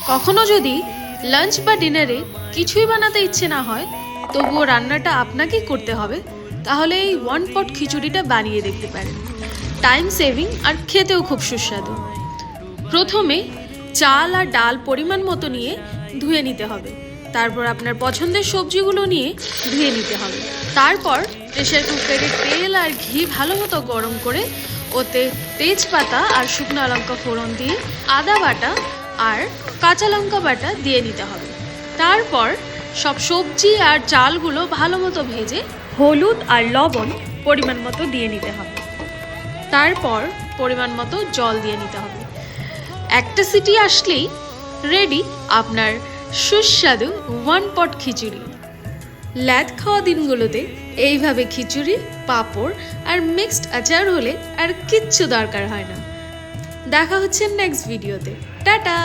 কখনো যদি লাঞ্চ বা ডিনারে কিছুই বানাতে ইচ্ছে না হয়, তবুও রান্নাটা আপনাকেই করতে হবে, তাহলে এই ওয়ান পট খিচুড়িটা বানিয়ে দেখতে পারেন। টাইম সেভিং আর খেতেও খুব সুস্বাদু। প্রথমে চাল আর ডাল পরিমাণ মতো নিয়ে ধুয়ে নিতে হবে। তারপর আপনার পছন্দের সবজিগুলো নিয়ে ধুয়ে নিতে হবে। তারপর প্রেসার কুকারে তেল আর ঘি ভালো মতো গরম করে ওতে তেজপাতা আর শুকনো লঙ্কা ফোড়ন দিয়ে আদা বাটা আর কাঁচা লঙ্কা বাটা দিয়ে নিতে হবে। তারপর সব সবজি আর চালগুলো ভালো মতো ভেজে হলুদ আর লবণ পরিমাণ মতো দিয়ে নিতে হবে। তারপর পরিমাণ মতো জল দিয়ে নিতে হবে। একটা সিটি আসলেই রেডি আপনার সুস্বাদু ওয়ান পট খিচুড়ি। ল্যাদ খাওয়া দিনগুলোতে এইভাবে খিচুড়ি, পাঁপড় আর মিক্সড আচার হলে আর কিচ্ছু দরকার হয় না। দেখা হচ্ছে নেক্সট ভিডিওতে। টাটা।